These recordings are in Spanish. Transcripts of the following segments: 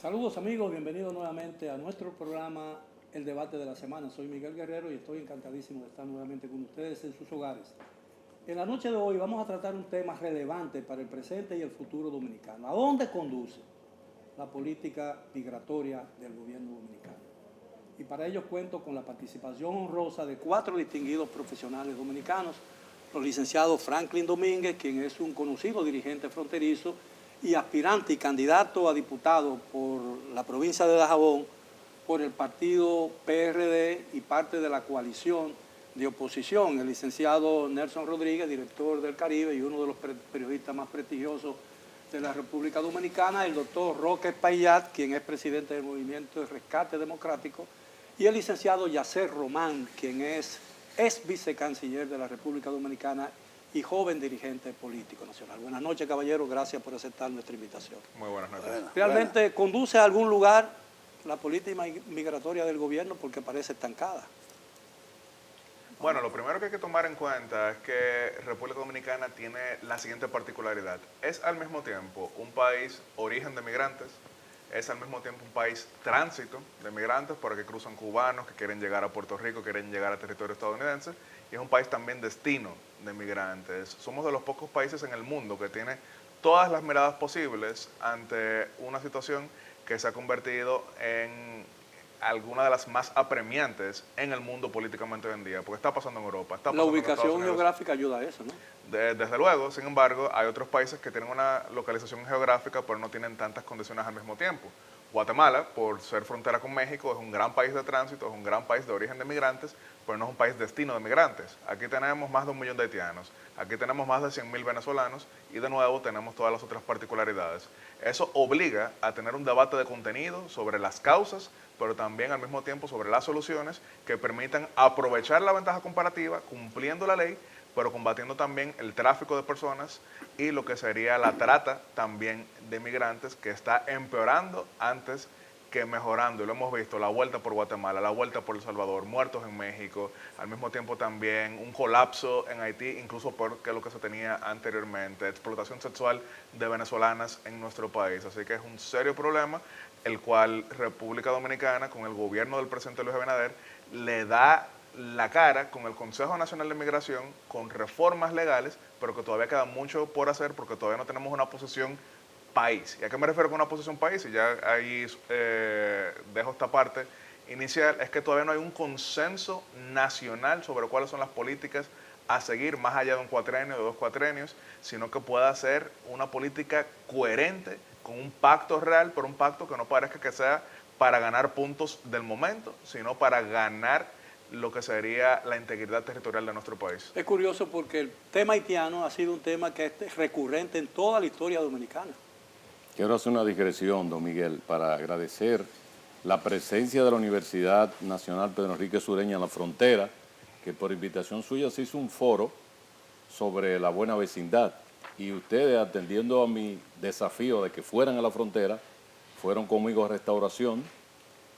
Saludos amigos, bienvenidos nuevamente a nuestro programa El Debate de la Semana. Soy Miguel Guerrero y estoy encantadísimo de estar nuevamente con ustedes en sus hogares. En la noche de hoy vamos a tratar un tema relevante para el presente y el futuro dominicano. ¿A dónde conduce la política migratoria del gobierno dominicano? Y para ello cuento con la participación honrosa de 4 distinguidos profesionales dominicanos: los licenciados Franklin Domínguez, quien es un conocido dirigente fronterizo y aspirante y candidato a diputado por la provincia de Dajabón por el partido PRD y parte de la coalición de oposición; el licenciado Nelson Rodríguez, director del Caribe y uno de los periodistas más prestigiosos de la República Dominicana; el doctor Roque Espaillat, quien es presidente del Movimiento de Rescate Democrático; y el licenciado Yacer Román, quien es vicecanciller de la República Dominicana y joven dirigente político nacional. Buenas noches, caballeros, gracias por aceptar nuestra invitación. Muy buenas noches. ¿Realmente conduce a algún lugar la política migratoria del gobierno? Porque parece estancada. Bueno, lo primero que hay que tomar en cuenta es que República Dominicana tiene la siguiente particularidad. Es al mismo tiempo un país origen de migrantes, es al mismo tiempo un país tránsito de migrantes porque cruzan cubanos que quieren llegar a Puerto Rico, quieren llegar a territorio estadounidense, y es un país también destino de migrantes. Somos de los pocos países en el mundo que tiene todas las miradas posibles ante una situación que se ha convertido en alguna de las más apremiantes en el mundo políticamente hoy en día, porque está pasando en Europa, está pasando La ubicación en Estados Unidos. geográfica ayuda a eso, ¿no? Desde luego, sin embargo, hay otros países que tienen una localización geográfica, pero no tienen tantas condiciones al mismo tiempo. Guatemala, por ser frontera con México, es un gran país de tránsito, es un gran país de origen de migrantes, pero no es un país destino de migrantes. Aquí tenemos más de 1 millón de haitianos, aquí tenemos más de 100.000 venezolanos y de nuevo tenemos todas las otras particularidades. Eso obliga a tener un debate de contenido sobre las causas, pero también al mismo tiempo sobre las soluciones que permitan aprovechar la ventaja comparativa, cumpliendo la ley, pero combatiendo también el tráfico de personas y lo que sería la trata también de migrantes, que está empeorando antes que mejorando. Y lo hemos visto, la vuelta por Guatemala, la vuelta por El Salvador, muertos en México, al mismo tiempo también un colapso en Haití, incluso peor que lo que se tenía anteriormente, explotación sexual de venezolanas en nuestro país. Así que es un serio problema, el cual República Dominicana, con el gobierno del presidente Luis Abinader, le da la cara con el Consejo Nacional de Migración, con reformas legales, pero que todavía queda mucho por hacer porque todavía no tenemos una posición país. ¿Y a qué me refiero con una posición país? Y ya ahí dejo esta parte inicial, es que todavía no hay un consenso nacional sobre cuáles son las políticas a seguir más allá de un cuatrenio, de 2 cuatrenios, sino que pueda ser una política coherente con un pacto real, pero un pacto que no parezca que sea para ganar puntos del momento, sino para ganar lo que sería la integridad territorial de nuestro país. Es curioso porque el tema haitiano ha sido un tema que es recurrente en toda la historia dominicana. Quiero hacer una digresión, don Miguel, para agradecer la presencia de la Universidad Nacional Pedro Enrique Sureña en la frontera, que por invitación suya se hizo un foro sobre la buena vecindad. Y ustedes, atendiendo a mi desafío de que fueran a la frontera, fueron conmigo a Restauración,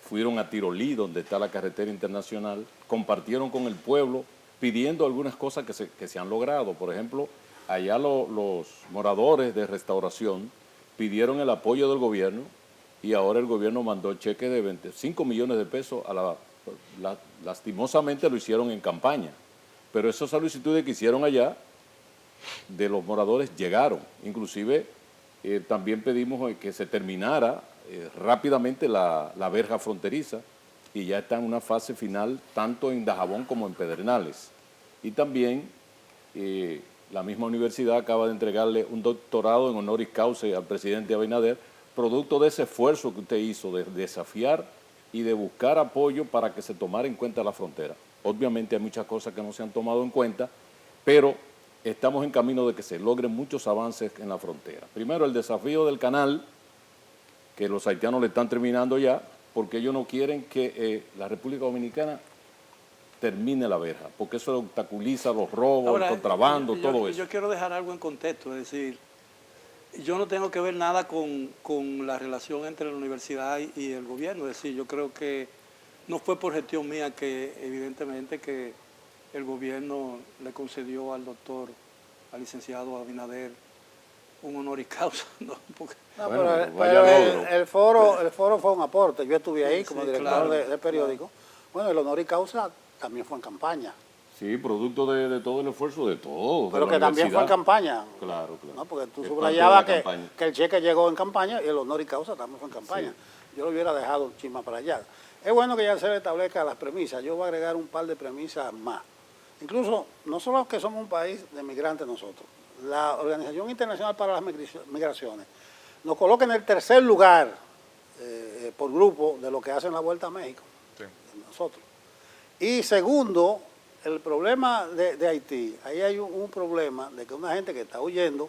fueron a Tirolí, donde está la carretera internacional, compartieron con el pueblo, pidiendo algunas cosas que se han logrado. Por ejemplo, allá los moradores de Restauración pidieron el apoyo del gobierno y ahora el gobierno mandó el cheque de 25 millones de pesos. Lastimosamente lo hicieron en campaña, pero esas solicitudes que hicieron allá de los moradores llegaron. Inclusive también pedimos que se terminara rápidamente la verja fronteriza y ya está en una fase final tanto en Dajabón como en Pedernales. Y también la misma universidad acaba de entregarle un doctorado en honoris causa al presidente Abinader, producto de ese esfuerzo que usted hizo de desafiar y de buscar apoyo para que se tomara en cuenta la frontera. Obviamente hay muchas cosas que no se han tomado en cuenta, pero estamos en camino de que se logren muchos avances en la frontera. Primero, el desafío del canal, que los haitianos le están terminando ya, porque ellos no quieren que la República Dominicana termine la verja, porque eso obstaculiza los robos, ahora, el contrabando, todo eso. Yo quiero dejar algo en contexto, es decir, yo no tengo que ver nada con la relación entre la universidad y el gobierno, es decir, yo creo que no fue por gestión mía que evidentemente que el gobierno le concedió al licenciado Abinader un honoris causa, ¿no? Porque No, Bueno, pero vaya logro. el foro fue un aporte. Yo estuve ahí como Sí, director claro, de periódico. Bueno, el honor y causa también fue en campaña. Sí, producto de todo el esfuerzo de todos, Pero de que la también fue en universidad. campaña. Claro, claro. ¿No? Porque tú Es subrayabas parte de la campaña. que el cheque llegó en campaña y el honor y causa también fue en campaña. Sí. Yo lo hubiera dejado un chisma para allá. Es bueno que ya se establezca las premisas. Yo voy a agregar un par de premisas más. Incluso, no solo que somos un país de migrantes nosotros, la Organización Internacional para las Migraciones nos coloca en el tercer lugar por grupo de lo que hacen la Vuelta a México, Sí. nosotros. Y segundo, el problema de Haití, ahí hay un problema de que una gente que está huyendo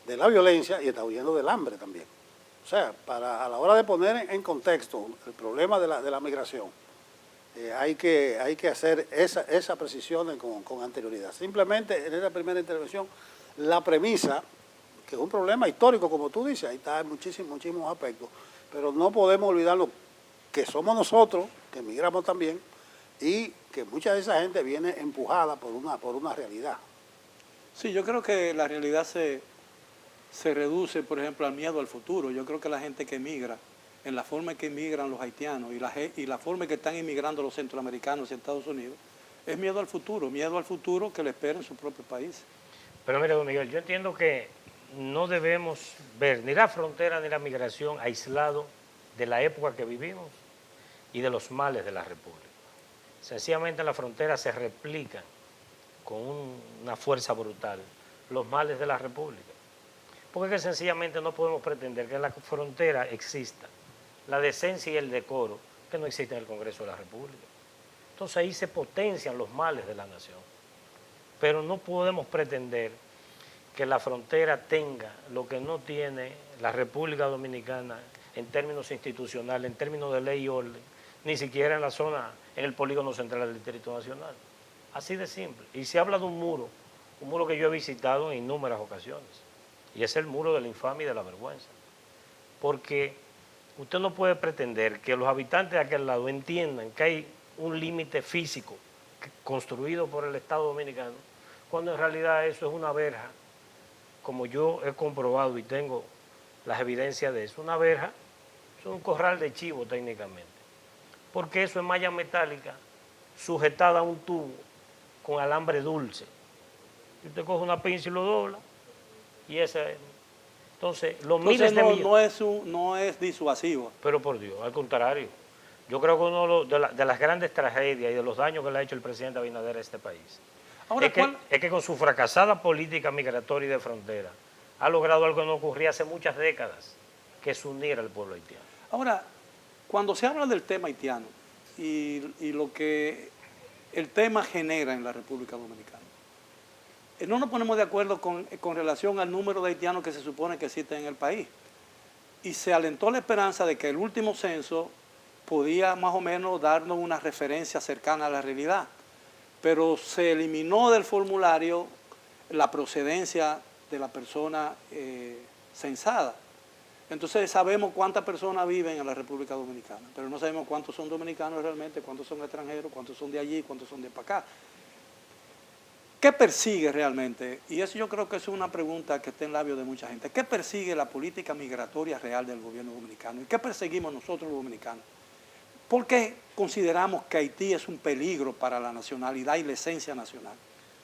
de la violencia y está huyendo del hambre también. O sea, a la hora de poner en contexto el problema de la migración, hay que hacer esa precisión con anterioridad. Simplemente en esta primera intervención, la premisa, que es un problema histórico, como tú dices, ahí está en muchísimos aspectos, pero no podemos olvidarnos que somos nosotros, que emigramos también, y que mucha de esa gente viene empujada por una realidad. Sí, yo creo que la realidad se reduce, por ejemplo, al miedo al futuro. Yo creo que la gente que emigra, en la forma en que emigran los haitianos y la forma en que están emigrando los centroamericanos y Estados Unidos, es miedo al futuro que le espera en su propio país. Pero mire, don Miguel, yo entiendo que no debemos ver ni la frontera ni la migración aislado de la época que vivimos y de los males de la República. Sencillamente en la frontera se replican con una fuerza brutal los males de la República. Porque es que sencillamente no podemos pretender que en la frontera exista la decencia y el decoro que no existe en el Congreso de la República. Entonces ahí se potencian los males de la nación. Pero no podemos pretender que la frontera tenga lo que no tiene la República Dominicana en términos institucionales, en términos de ley y orden, ni siquiera en la zona, en el polígono central del Distrito Nacional. Así de simple. Y se habla de un muro que yo he visitado en innúmeras ocasiones, y es el muro de la infamia y de la vergüenza. Porque usted no puede pretender que los habitantes de aquel lado entiendan que hay un límite físico construido por el Estado Dominicano, cuando en realidad eso es una verja, como yo he comprobado y tengo las evidencias de eso. Una verja es un corral de chivo técnicamente, porque eso es malla metálica sujetada a un tubo con alambre dulce. Y usted coge una pinza y lo dobla, y ese... Entonces, los miles de millones... No es disuasivo. Pero por Dios, al contrario. Yo creo que uno de las grandes tragedias y de los daños que le ha hecho el presidente Abinader a este país Ahora, es que con su fracasada política migratoria y de frontera ha logrado algo que no ocurría hace muchas décadas, que es unir al pueblo haitiano. Ahora, cuando se habla del tema haitiano y lo que el tema genera en la República Dominicana, no nos ponemos de acuerdo con relación al número de haitianos que se supone que existen en el país. Y se alentó la esperanza de que el último censo podía más o menos darnos una referencia cercana a la realidad. Pero se eliminó del formulario la procedencia de la persona censada. Entonces sabemos cuántas personas viven en la República Dominicana, pero no sabemos cuántos son dominicanos realmente, cuántos son extranjeros, cuántos son de allí, cuántos son de para acá. ¿Qué persigue realmente? Y eso yo creo que es una pregunta que está en labios de mucha gente. ¿Qué persigue la política migratoria real del gobierno dominicano? ¿Y qué perseguimos nosotros los dominicanos? ¿Por qué consideramos que Haití es un peligro para la nacionalidad y la esencia nacional?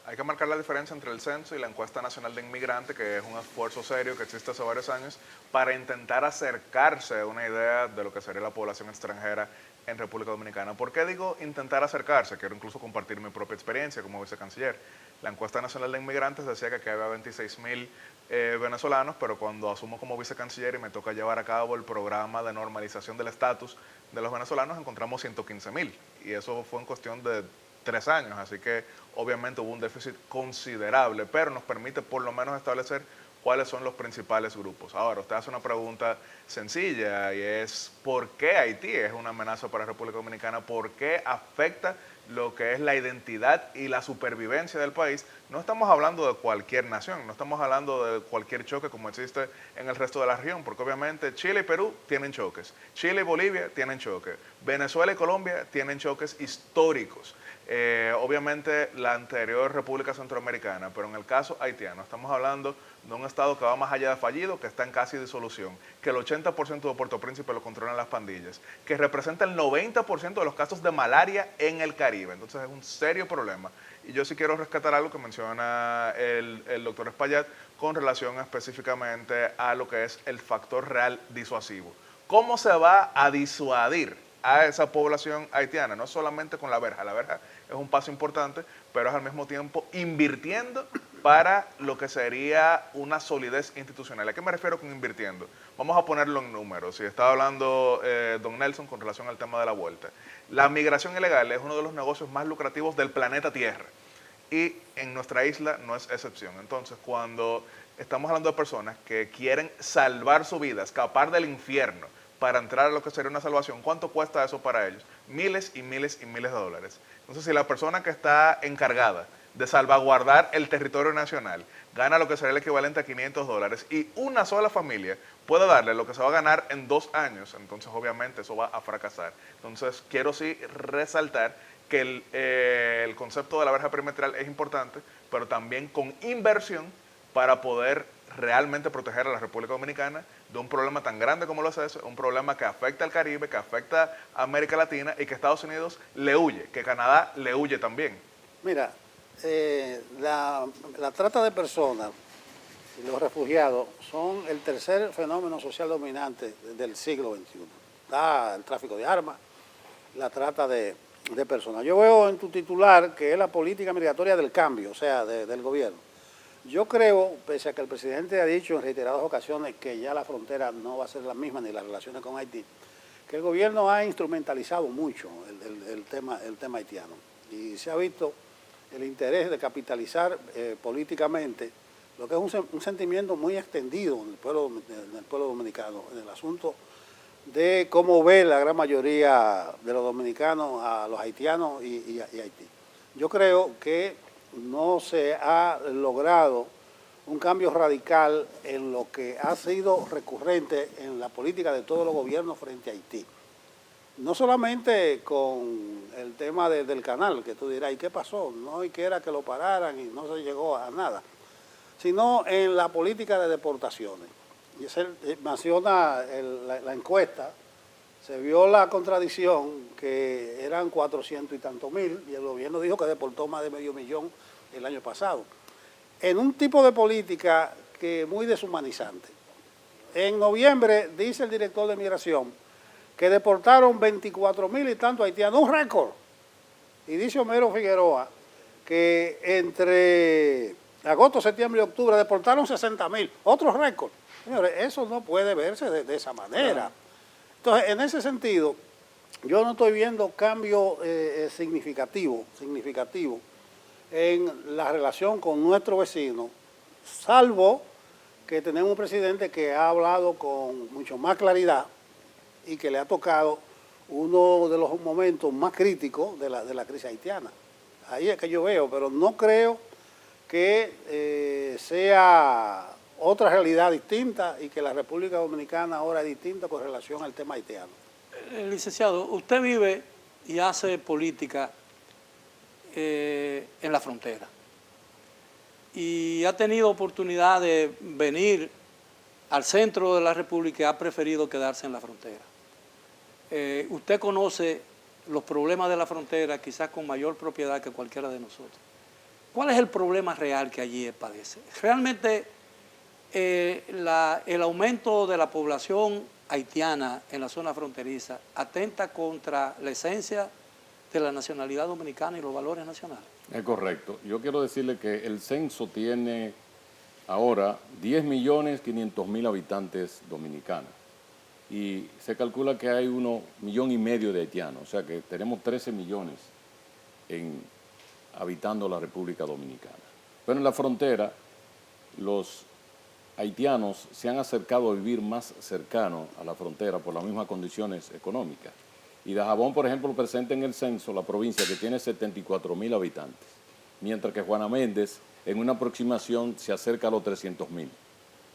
Hay que marcar la diferencia entre el censo y la encuesta nacional de inmigrantes, que es un esfuerzo serio que existe hace varios años para intentar acercarse a una idea de lo que sería la población extranjera en República Dominicana. ¿Por qué digo intentar acercarse? Quiero incluso compartir mi propia experiencia como vicecanciller. La encuesta nacional de inmigrantes decía que aquí había 26,000 venezolanos, pero cuando asumo como vicecanciller y me toca llevar a cabo el programa de normalización del estatus de los venezolanos, encontramos 115,000. Y eso fue en cuestión de 3 años, así que obviamente hubo un déficit considerable, pero nos permite por lo menos establecer cuáles son los principales grupos. Ahora, usted hace una pregunta sencilla y es ¿por qué Haití es una amenaza para la República Dominicana? ¿Por qué afecta lo que es la identidad y la supervivencia del país? No estamos hablando de cualquier nación, no estamos hablando de cualquier choque como existe en el resto de la región, porque obviamente Chile y Perú tienen choques, Chile y Bolivia tienen choques, Venezuela y Colombia tienen choques históricos. Obviamente la anterior República Centroamericana, pero en el caso haitiano estamos hablando de un estado que va más allá de fallido, que está en casi disolución, que el 80% de Puerto Príncipe lo controlan las pandillas, que representa el 90% de los casos de malaria en el Caribe. Entonces es un serio problema. Y yo sí quiero rescatar algo que menciona el doctor Espaillat con relación específicamente a lo que es el factor real disuasivo. ¿Cómo se va a disuadir a esa población haitiana? No solamente con la verja es un paso importante, pero es al mismo tiempo invirtiendo para lo que sería una solidez institucional. ¿A qué me refiero con invirtiendo? Vamos a ponerlo en números. Si estaba hablando don Nelson con relación al tema de la vuelta. La migración ilegal es uno de los negocios más lucrativos del planeta Tierra. Y en nuestra isla no es excepción. Entonces, cuando estamos hablando de personas que quieren salvar su vida, escapar del infierno para entrar a lo que sería una salvación, ¿cuánto cuesta eso para ellos? Miles y miles y miles de dólares. Entonces, si la persona que está encargada de salvaguardar el territorio nacional gana lo que sería el equivalente a $500 y una sola familia puede darle lo que se va a ganar en 2 años, entonces obviamente eso va a fracasar. Entonces, quiero sí resaltar que el concepto de la verja perimetral es importante, pero también con inversión para poder realmente proteger a la República Dominicana de un problema tan grande como lo es ese, un problema que afecta al Caribe, que afecta a América Latina y que Estados Unidos le huye, que Canadá le huye también. Mira, la trata de personas y los refugiados son el tercer fenómeno social dominante del siglo XXI. Está el tráfico de armas, la trata de personas. Yo veo en tu titular que es la política migratoria del cambio, o sea, del gobierno. Yo creo, pese a que el presidente ha dicho en reiteradas ocasiones que ya la frontera no va a ser la misma ni las relaciones con Haití, que el gobierno ha instrumentalizado mucho el tema haitiano. Y se ha visto el interés de capitalizar políticamente lo que es un sentimiento muy extendido en el pueblo dominicano, en el asunto de cómo ve la gran mayoría de los dominicanos a los haitianos y Haití. Yo creo que no se ha logrado un cambio radical en lo que ha sido recurrente en la política de todos los gobiernos frente a Haití. No solamente con el tema del canal, que tú dirás, ¿y qué pasó? No, y que era que lo pararan y no se llegó a nada, sino en la política de deportaciones. Y menciona la encuesta, se vio la contradicción que eran 400 y tantos mil y el gobierno dijo que deportó más de 500,000 el año pasado. En un tipo de política que es muy deshumanizante. En noviembre dice el director de migración que deportaron 24,000 y tantos haitianos, un récord. Y dice Homero Figueroa que entre agosto, septiembre y octubre deportaron 60,000, otro récord. Señores, eso no puede verse de esa manera. Entonces, en ese sentido, yo no estoy viendo cambio significativo en la relación con nuestro vecino, salvo que tenemos un presidente que ha hablado con mucho más claridad y que le ha tocado uno de los momentos más críticos de la crisis haitiana. Ahí es que yo veo, pero no creo que sea otra realidad distinta y que la República Dominicana ahora es distinta con relación al tema haitiano. Licenciado, usted vive y hace política en la frontera y ha tenido oportunidad de venir al centro de la República y ha preferido quedarse en la frontera. Usted conoce los problemas de la frontera quizás con mayor propiedad que cualquiera de nosotros. ¿Cuál es el problema real que allí padece? Realmente el aumento de la población haitiana en la zona fronteriza atenta contra la esencia de la nacionalidad dominicana y los valores nacionales. Es correcto. Yo quiero decirle que el censo tiene ahora 10.500.000 habitantes dominicanos y se calcula que hay 1,5 millones de haitianos, o sea que tenemos 13 millones habitando la República Dominicana. Pero en la frontera los haitianos se han acercado a vivir más cercano a la frontera por las mismas condiciones económicas. Y Dajabón, por ejemplo, presenta en el censo la provincia que tiene 74,000 habitantes, mientras que Juana Méndez en una aproximación se acerca a los 300,000.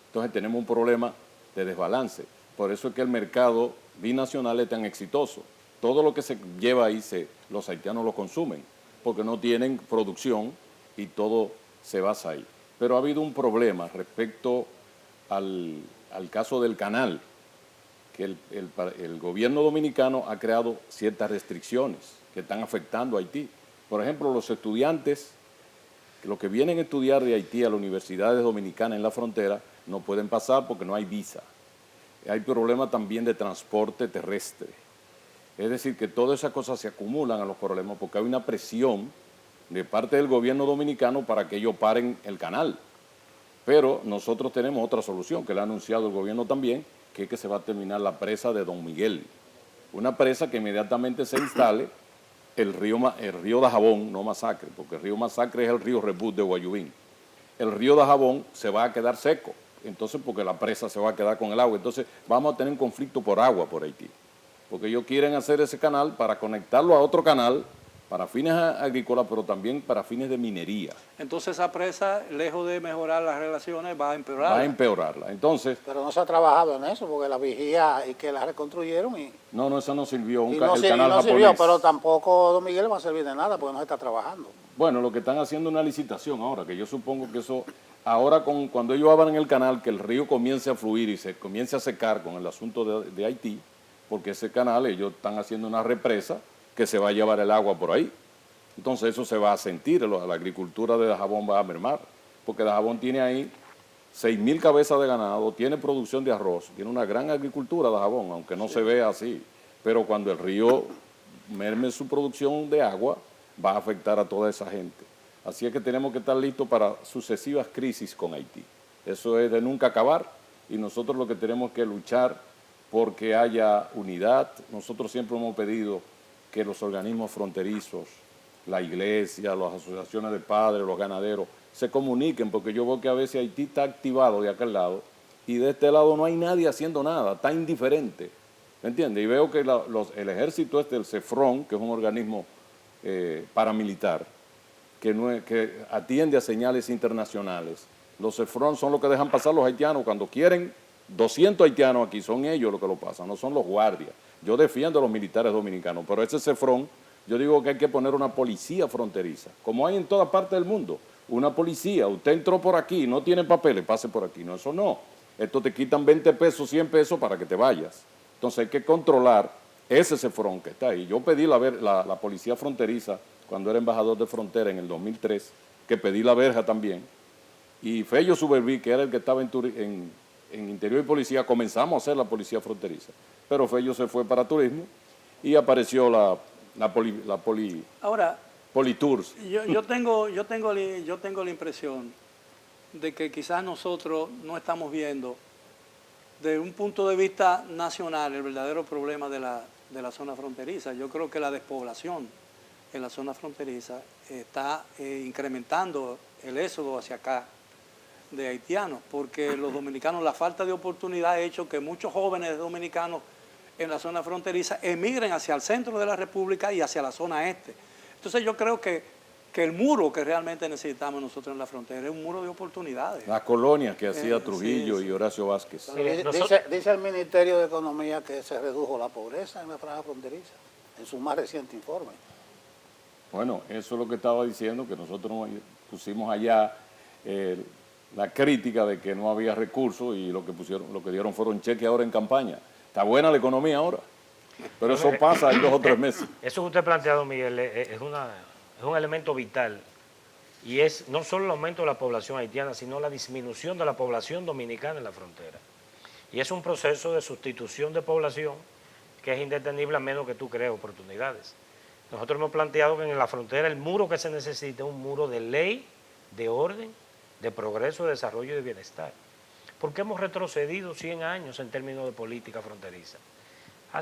Entonces tenemos un problema de desbalance. Por eso es que el mercado binacional es tan exitoso. Todo lo que se lleva ahí, los haitianos lo consumen, porque no tienen producción y todo se basa ahí. Pero ha habido un problema respecto al caso del canal. que el gobierno dominicano ha creado ciertas restricciones que están afectando a Haití. Por ejemplo, los estudiantes, los que vienen a estudiar de Haití a las universidades dominicanas en la frontera, no pueden pasar porque no hay visa. Hay problemas también de transporte terrestre. Es decir, que todas esas cosas se acumulan a los problemas porque hay una presión de parte del gobierno dominicano para que ellos paren el canal. Pero nosotros tenemos otra solución que le ha anunciado el gobierno también, que es que se va a terminar la presa de Don Miguel. Una presa que inmediatamente se instale el río Dajabón, no Masacre, porque el río Masacre es el río Rebut de Guayubín. El río Dajabón se va a quedar seco, entonces porque la presa se va a quedar con el agua. Entonces vamos a tener un conflicto por agua por Haití, porque ellos quieren hacer ese canal para conectarlo a otro canal para fines agrícolas, pero también para fines de minería. Entonces esa presa, lejos de mejorar las relaciones, va a empeorar. Va a empeorarla. Entonces, Pero no se ha trabajado en eso, porque la vigía y que la reconstruyeron y no, eso no sirvió. no, El canal no japonés. sirvió, pero tampoco Don Miguel va a servir de nada porque no se está trabajando. Bueno, lo que están haciendo es una licitación ahora, que yo supongo que eso, ahora cuando ellos abran el canal, que el río comience a fluir y se comience a secar con el asunto de Haití, porque ese canal ellos están haciendo una represa que se va a llevar el agua por ahí. Entonces eso se va a sentir, la agricultura de Dajabón va a mermar, porque Dajabón tiene ahí 6.000 cabezas de ganado, tiene producción de arroz, tiene una gran agricultura Dajabón, aunque no se vea así, pero cuando el río merme su producción de agua, va a afectar a toda esa gente. Así es que tenemos que estar listos para sucesivas crisis con Haití. Eso es de nunca acabar y nosotros lo que tenemos que luchar porque haya unidad. Nosotros siempre hemos pedido que los organismos fronterizos, la iglesia, las asociaciones de padres, los ganaderos, se comuniquen, porque yo veo que a veces Haití está activado de aquel lado y de este lado no hay nadie haciendo nada, está indiferente, ¿me entiendes? Y veo que el ejército el CEFRON, que es un organismo paramilitar, que atiende a señales internacionales, los CEFRON son los que dejan pasar los haitianos cuando quieren 200 haitianos aquí, son ellos los que lo pasan, no son los guardias. Yo defiendo a los militares dominicanos, pero ese CEFRON, yo digo que hay que poner una policía fronteriza, como hay en toda parte del mundo, una policía. Usted entró por aquí, no tiene papeles, pase por aquí. No, eso no. Esto te quitan 20 pesos, 100 pesos para que te vayas. Entonces hay que controlar ese CEFRON que está ahí. Yo pedí la policía fronteriza cuando era embajador de frontera en el 2003, que pedí la verja también. Y Fello Suberví, que era el que estaba en Interior y Policía, comenzamos a hacer la policía fronteriza. Pero Fello se fue para turismo y apareció Ahora, Politours. yo tengo la impresión de que quizás nosotros no estamos viendo desde un punto de vista nacional el verdadero problema de la zona fronteriza. Yo creo que la despoblación en la zona fronteriza está incrementando el éxodo hacia acá de haitianos, porque los dominicanos, la falta de oportunidad ha hecho que muchos jóvenes dominicanos en la zona fronteriza emigren hacia el centro de la República y hacia la zona este. Entonces yo creo que el muro que realmente necesitamos nosotros en la frontera es un muro de oportunidades. La colonia que hacía Trujillo sí. y Horacio Vázquez. Mire, Dice el Ministerio de Economía que se redujo la pobreza en la franja fronteriza, en su más reciente informe. Bueno, eso es lo que estaba diciendo, que nosotros pusimos allá la crítica de que no había recursos y lo que dieron fueron cheques ahora en campaña. Está buena la economía ahora, pero eso pasa en 2 o 3 meses. Eso que usted ha planteado, Miguel, es un elemento vital y es no solo el aumento de la población haitiana, sino la disminución de la población dominicana en la frontera. Y es un proceso de sustitución de población que es indetenible a menos que tú crees oportunidades. Nosotros hemos planteado que en la frontera el muro que se necesita es un muro de ley, de orden, de progreso, de desarrollo y de bienestar. Porque hemos retrocedido 100 años en términos de política fronteriza.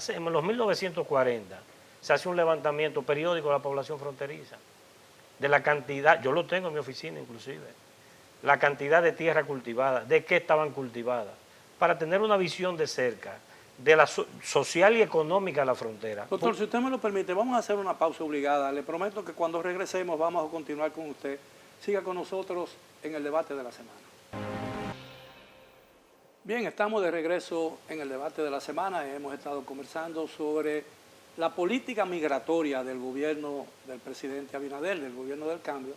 En los 1940 se hace un levantamiento periódico de la población fronteriza, de la cantidad, yo lo tengo en mi oficina inclusive, la cantidad de tierra cultivada, de qué estaban cultivadas, para tener una visión de cerca de la social y económica de la frontera. Doctor, si usted me lo permite, vamos a hacer una pausa obligada. Le prometo que cuando regresemos vamos a continuar con usted. Siga con nosotros en el debate de la semana. Bien, estamos de regreso en el debate de la semana. Hemos estado conversando sobre la política migratoria del gobierno del presidente Abinader, del gobierno del cambio,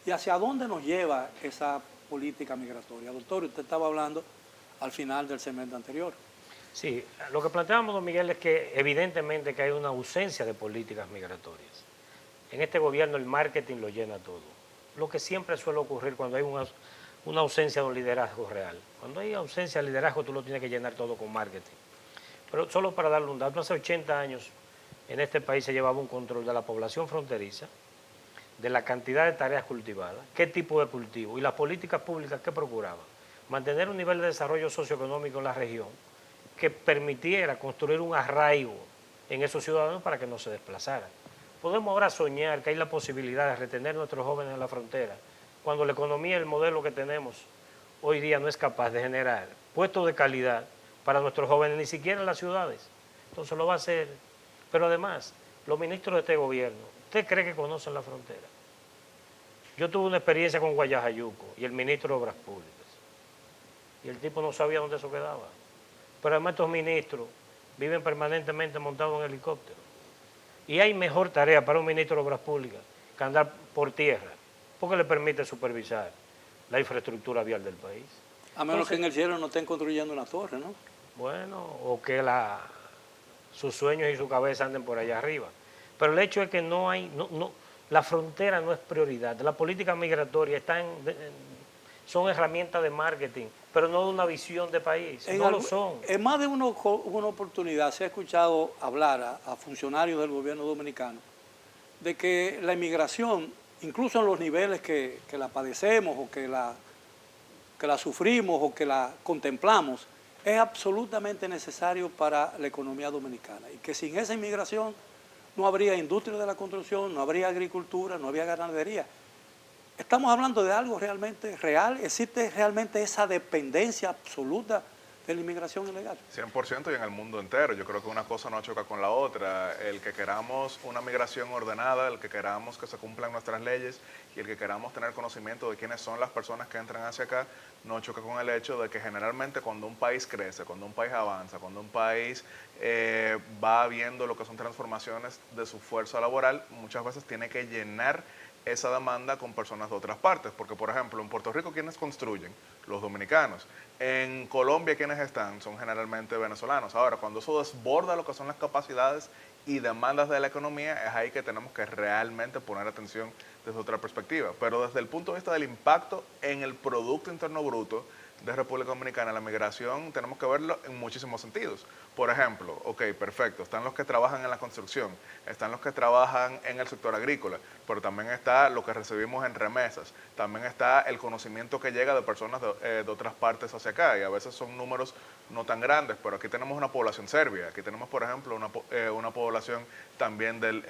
y hacia dónde nos lleva esa política migratoria. Doctor, usted estaba hablando al final del segmento anterior. Sí, lo que planteamos, don Miguel, es que evidentemente que hay una ausencia de políticas migratorias. En este gobierno el marketing lo llena todo. Lo que siempre suele ocurrir cuando hay una ausencia de un liderazgo real. Cuando hay ausencia de liderazgo tú lo tienes que llenar todo con marketing. Pero solo para darle un dato, hace 80 años en este país se llevaba un control de la población fronteriza, de la cantidad de tareas cultivadas, qué tipo de cultivo y las políticas públicas que procuraban. Mantener un nivel de desarrollo socioeconómico en la región que permitiera construir un arraigo en esos ciudadanos para que no se desplazaran. Podemos ahora soñar que hay la posibilidad de retener a nuestros jóvenes en la frontera, cuando la economía y el modelo que tenemos hoy día no es capaz de generar puestos de calidad para nuestros jóvenes, ni siquiera en las ciudades. Entonces lo va a hacer. Pero además, los ministros de este gobierno, ¿usted cree que conocen la frontera? Yo tuve una experiencia con Guayajayuco y el ministro de Obras Públicas. Y el tipo no sabía dónde eso quedaba. Pero además estos ministros viven permanentemente montados en helicóptero. Y hay mejor tarea para un ministro de Obras Públicas que andar por tierra, porque le permite supervisar la infraestructura vial del país. A menos que en el cielo no estén construyendo una torre, ¿no? Bueno, o que sus sueños y su cabeza anden por allá arriba. Pero el hecho es que la frontera no es prioridad. Las políticas migratorias son herramientas de marketing, pero no de una visión de país. No lo son. En más de una oportunidad se ha escuchado hablar a funcionarios del gobierno dominicano de que la inmigración, incluso en los niveles que la padecemos o que la sufrimos o que la contemplamos, es absolutamente necesario para la economía dominicana y que sin esa inmigración no habría industria de la construcción, no habría agricultura, no habría ganadería. Estamos hablando de algo realmente real, existe realmente esa dependencia absoluta de la inmigración ilegal. 100% y en el mundo entero. Yo creo que una cosa no choca con la otra. El que queramos una migración ordenada, el que queramos que se cumplan nuestras leyes y el que queramos tener conocimiento de quiénes son las personas que entran hacia acá, no choca con el hecho de que generalmente cuando un país crece, cuando un país avanza, cuando un país va viendo lo que son transformaciones de su fuerza laboral, muchas veces tiene que llenar esa demanda con personas de otras partes, porque por ejemplo en Puerto Rico ¿quiénes construyen? Los dominicanos. En Colombia ¿quiénes están? Son generalmente venezolanos. Ahora, cuando eso desborda lo que son las capacidades y demandas de la economía, es ahí que tenemos que realmente poner atención desde otra perspectiva. Pero desde el punto de vista del impacto en el Producto Interno Bruto de República Dominicana, la migración tenemos que verlo en muchísimos sentidos. Por ejemplo, ok, perfecto, están los que trabajan en la construcción, están los que trabajan en el sector agrícola, pero también está lo que recibimos en remesas, también está el conocimiento que llega de personas de otras partes hacia acá, y a veces son números no tan grandes, pero aquí tenemos una población serbia, aquí tenemos, por ejemplo, una población también del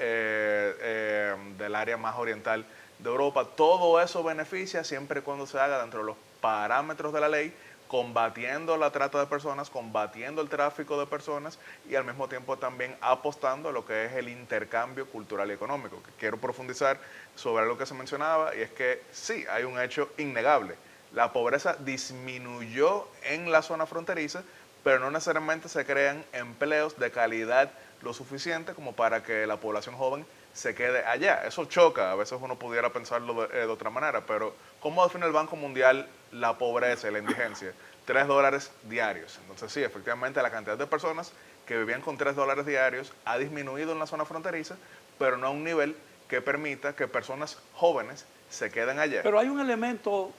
área más oriental de Europa. Todo eso beneficia siempre y cuando se haga dentro de los parámetros de la ley, combatiendo la trata de personas, combatiendo el tráfico de personas y al mismo tiempo también apostando a lo que es el intercambio cultural y económico. Quiero profundizar sobre algo que se mencionaba y es que sí, hay un hecho innegable. La pobreza disminuyó en la zona fronteriza, pero no necesariamente se crean empleos de calidad lo suficiente como para que la población joven se quede allá. Eso choca, a veces uno pudiera pensarlo de otra manera, pero ¿cómo define el Banco Mundial la pobreza y la indigencia? $3 diarios. Entonces sí, efectivamente la cantidad de personas que vivían con $3 diarios ha disminuido en la zona fronteriza, pero no a un nivel que permita que personas jóvenes se queden allá. Pero hay un elemento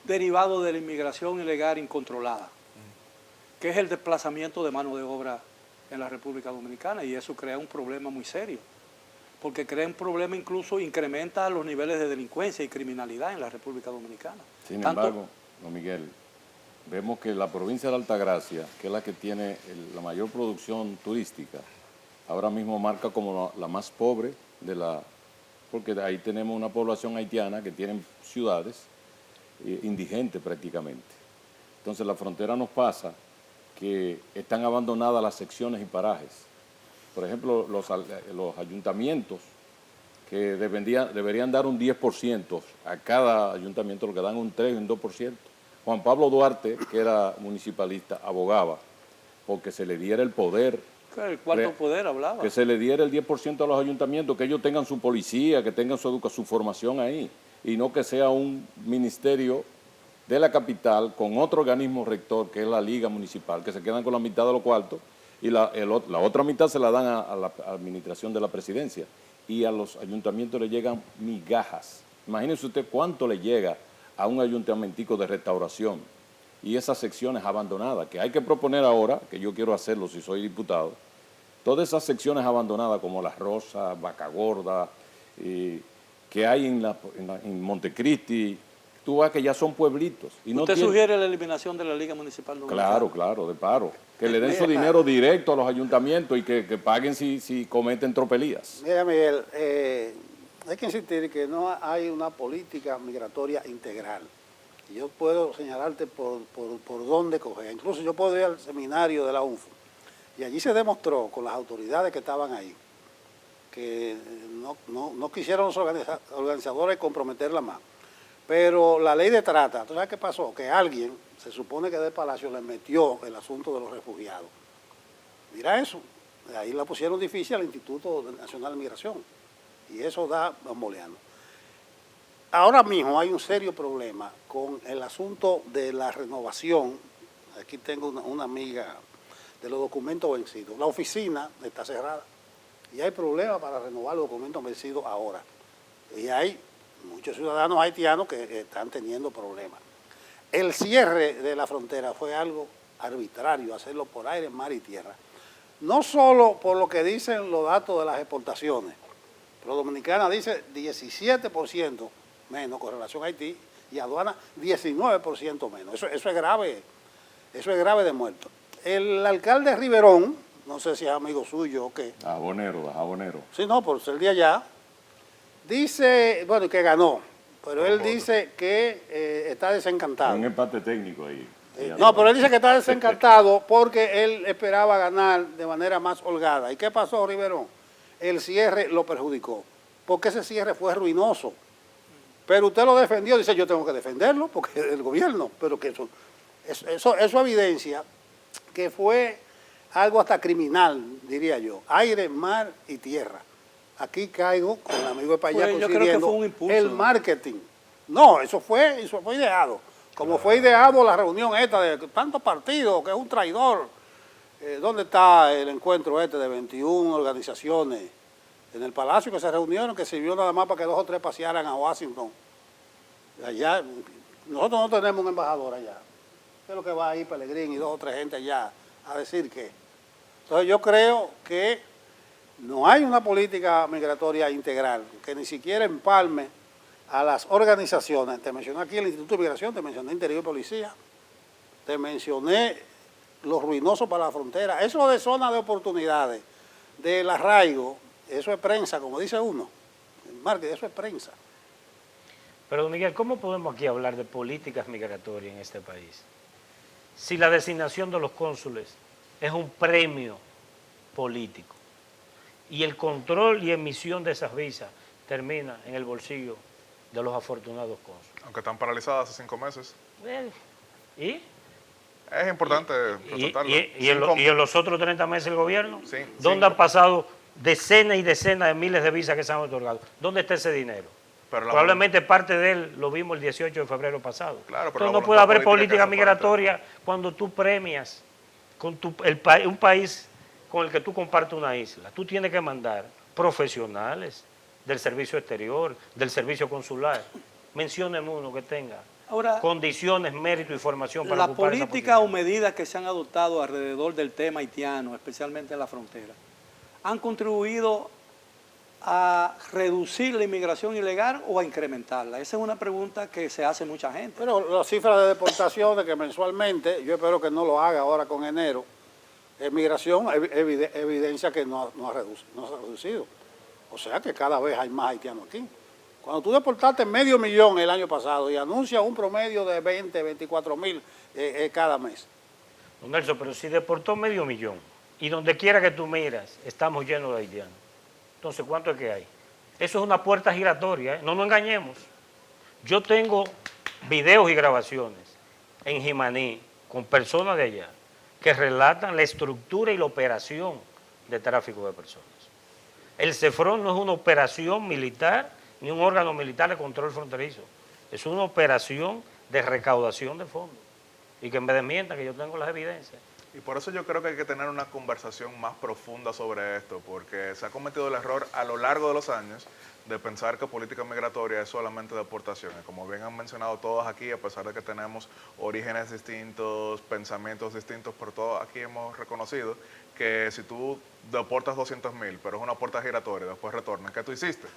derivado de la inmigración ilegal incontrolada, que es el desplazamiento de mano de obra en la República Dominicana, y eso crea un problema muy serio, porque crea un problema, incluso incrementa los niveles de delincuencia y criminalidad en la República Dominicana. Sin embargo, don Miguel, vemos que la provincia de Altagracia, que es la que tiene la mayor producción turística, ahora mismo marca como la más pobre porque ahí tenemos una población haitiana que tienen ciudades indigentes prácticamente. Entonces la frontera nos pasa que están abandonadas las secciones y parajes. Por ejemplo, los ayuntamientos que deberían dar un 10% a cada ayuntamiento, lo que dan un 3 y un 2%. Juan Pablo Duarte, que era municipalista, abogaba porque se le diera el poder. El cuarto poder hablaba. Que se le diera el 10% a los ayuntamientos, que ellos tengan su policía, que tengan su formación ahí, y no que sea un ministerio de la capital con otro organismo rector, que es la Liga Municipal, que se quedan con la mitad de los cuartos y la otra mitad se la dan a la administración de la presidencia. Y a los ayuntamientos le llegan migajas. Imagínense usted cuánto le llega a un ayuntamiento de restauración y esas secciones abandonadas, que hay que proponer ahora, que yo quiero hacerlo si soy diputado, todas esas secciones abandonadas como Las Rosas, Vaca Gorda, que hay en Montecristi, tú ves que ya son pueblitos. Y ¿Usted sugiere la eliminación de la Liga Municipal Dominicana? Claro, claro, de paro. Que le den su dinero directo a los ayuntamientos y que paguen si cometen tropelías. Mira, Miguel, hay que insistir que no hay una política migratoria integral. Y yo puedo señalarte por dónde coger. Incluso yo puedo ir al seminario de la UNFU. Y allí se demostró con las autoridades que estaban ahí que no quisieron los organizadores comprometerla más. Pero la ley de trata, ¿tú sabes qué pasó? Que alguien, se supone que del Palacio, le metió el asunto de los refugiados. Mira eso. Ahí la pusieron difícil al Instituto Nacional de Migración. Y eso da bamboleando. Ahora mismo hay un serio problema con el asunto de la renovación. Aquí tengo una amiga de los documentos vencidos. La oficina está cerrada y hay problemas para renovar los documentos vencidos ahora. Y hay muchos ciudadanos haitianos que están teniendo problemas. El cierre de la frontera fue algo arbitrario, hacerlo por aire, mar y tierra. No solo por lo que dicen los datos de las exportaciones, pero Dominicana dice 17% menos con relación a Haití y aduana 19% menos. Eso es grave de muerto. El alcalde Riverón, no sé si es amigo suyo o qué. Jabonero. Sí, no, por ser de allá. Dice, bueno, que ganó, pero él dice que está desencantado. Un empate técnico ahí. No, pero él dice que está desencantado porque él esperaba ganar de manera más holgada. ¿Y qué pasó, Riverón? El cierre lo perjudicó, porque ese cierre fue ruinoso. Pero usted lo defendió, dice yo tengo que defenderlo, porque el gobierno, pero que eso evidencia que fue algo hasta criminal, diría yo. Aire, mar y tierra. Aquí caigo con el amigo de Payá Pues yo creo que fue un impulso, el marketing. No, eso fue ideado. Como fue ideado la reunión esta de tantos partidos, que es un traidor. ¿Dónde está el encuentro de 21 organizaciones en el Palacio que se reunieron, que sirvió nada más para que 2 o 3 pasearan a Washington? Allá, nosotros no tenemos un embajador allá. ¿Qué es lo que va ahí Pellegrini y 2 o 3 gente allá a decir qué? Entonces yo creo que no hay una política migratoria integral, que ni siquiera empalme a las organizaciones. Te mencioné aquí el Instituto de Migración, te mencioné Interior y Policía, te mencioné los ruinosos para la frontera. Eso de zona de oportunidades, del arraigo, eso es prensa, como dice uno. El marketing, eso es prensa. Pero, don Miguel, ¿cómo podemos aquí hablar de políticas migratorias en este país? Si la designación de los cónsules es un premio político y el control y emisión de esas visas termina en el bolsillo de los afortunados cónsules. Aunque están paralizadas hace 5 meses. ¿Y? Es importante resaltarlo. ¿Y en los otros 30 meses el gobierno? Sí, ¿Dónde han pasado decenas y decenas de miles de visas que se han otorgado? ¿Dónde está ese dinero? Probablemente parte de él lo vimos el 18 de febrero pasado. Claro, pero entonces no puede haber política migratoria cuando tú premias con un país con el que tú compartes una isla. Tú tienes que mandar profesionales del servicio exterior, del servicio consular. Mencióneme uno que tenga Ahora, condiciones, mérito y formación para la ocupar esa política o posición. medidas que se han adoptado alrededor del tema haitiano, especialmente en la frontera, han contribuido a reducir la inmigración ilegal o a incrementarla? Esa es una pregunta que se hace mucha gente. Pero las cifras de deportaciones que mensualmente, yo espero que no lo haga ahora con enero, migración evidencia que no ha reducido. O sea que cada vez hay más haitianos aquí. Cuando tú deportaste 500,000 el año pasado y anuncias un promedio de 20, 24,000 cada mes. Don Nelson, pero si deportó 500,000 y donde quiera que tú miras estamos llenos de haitianos, entonces ¿cuánto es que hay? Eso es una puerta giratoria, ¿eh? No nos engañemos. Yo tengo videos y grabaciones en Jimaní con personas de allá que relatan la estructura y la operación de tráfico de personas. El CEFRON no es una operación militar ni un órgano militar de control fronterizo. Es una operación de recaudación de fondos. Y que me desmientan que yo tengo las evidencias. Y por eso yo creo que hay que tener una conversación más profunda sobre esto, porque se ha cometido el error a lo largo de los años de pensar que política migratoria es solamente deportaciones. Como bien han mencionado todos aquí, a pesar de que tenemos orígenes distintos, pensamientos distintos, por todos aquí hemos reconocido que si tú deportas 200.000, pero es una puerta giratoria, después retornan, ¿qué tú hiciste?